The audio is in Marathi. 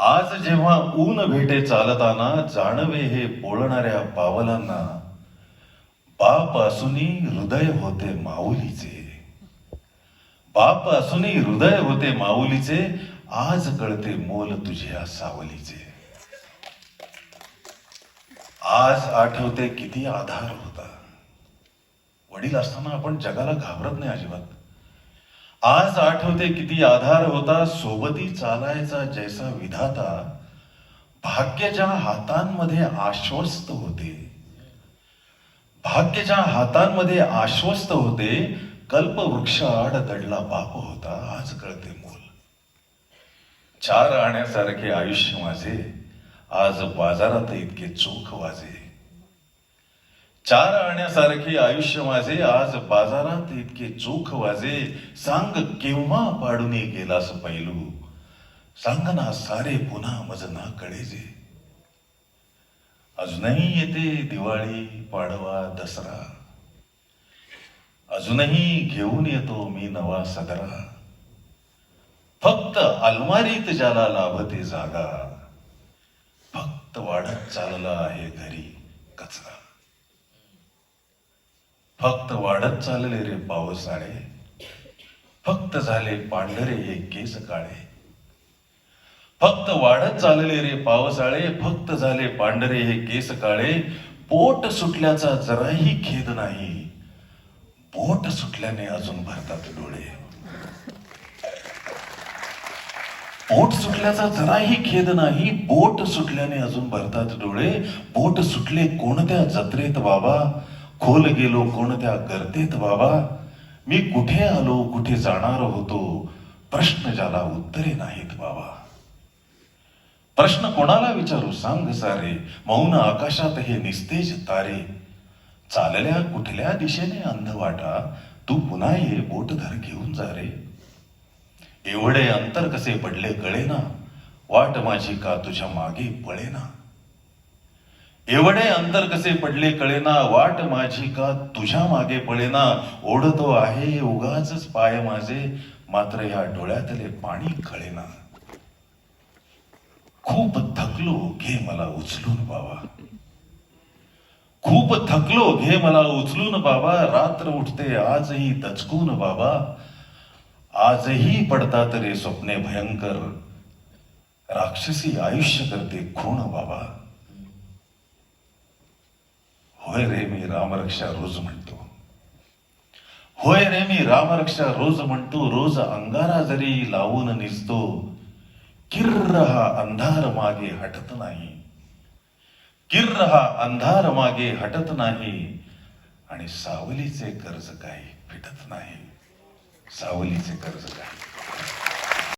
आज जेव्हा ऊन भेटे चालताना जाणवे हे बोलणाऱ्या पावलांना, बाप असूनी हृदय होते माऊलीचे. बाप असूनी हृदय होते माऊलीचे, आज कळते मोल तुझ्या सावलीचे. आज आठवते किती आधार होता. वडील असताना आपण जगाला घाबरत नाही अजिबात. आज आठवते किती आधार होता, सोबती चालायचा जैसा विधाता. भाग्याच्या हातांमध्ये आश्वस्त होते. भाग्याच्या हातांमध्ये आश्वस्त होते. कल्पवृक्षाआड दडला बाप होता, आज कळते मोल. चार आण्यासारखे आयुष्य माझे, आज बाजारात इतके चोख वाजे. चार आण्यासारखे आयुष्य माझे, आज बाजारात इतके चोख वाजे. सांग केव्हा पाडून गेलास पैलू, सांग ना सारे पुन्हा मज ना कळेजे. अजूनही येते दिवाळी, पाडवा, दसरा. अजूनही घेऊन येतो मी नवा सदरा. फक्त अलमारीत ज्याला लाभते जागा, फक्त वाढत चालला आहे घरी कचरा. फक्त वाढत चालले रे पावसाळे, फक्त झाले पांढरे हे केस काळे. फक्त वाढत चालले रे पावसाळे, फक्त झाले पांढरे हे केस काळे. पोट सुटल्याचा जराही खेद नाही, पोट सुटल्याने अजून भरतात डोळे. पोट सुटल्याचा जराही खेद नाही, बोट सुटल्याने अजून भरतात डोळे. बोट सुटले कोणत्या जत्रेत बाबा, खोल गेलो कोणत्या गर्तेत बाबा. मी कुठे आलो कुठे जाणार होतो, प्रश्न ज्याला उत्तरे नाहीत बाबा. प्रश्न कोणाला विचारू सांग सारे, मौन आकाशात हे निस्तेज तारे. चालल्या कुठल्या दिशेने अंधवाटा, तू पुन्हा ये बोट धर घेऊन जा रे. एवढे अंतर कसे पडले कळेना, वाट माझी का तुझ्या मागे पळेना. एवढे अंतर कसे पडले कळेना, वाट माझी का तुझ्या मागे पळेना. ओढतो आहे उगाच पाय माझे, मात्र या डोळ्यातले पाणी कळेना. खूप थकलो घे मला उचलून बाबा, खूप थकलो घे मला उचलून बाबा. रात्र उठते आजही दचकून बाबा, आजही पडतात रे स्वप्ने भयंकर. राक्षसी आयुष्य करते खूण बाबा. होय रे मी रामरक्षा रोज म्हणतो, होय रे मी रामरक्षा रोज म्हणतो. रोज अंगारा जरी लावून निजतो, किर्र हा अंधार मागे हटत नाही. किर्र हा अंधार मागे हटत नाही. आणि सावलीचे कर्ज काही फिटत नाही. सावलीचे कर्ज काही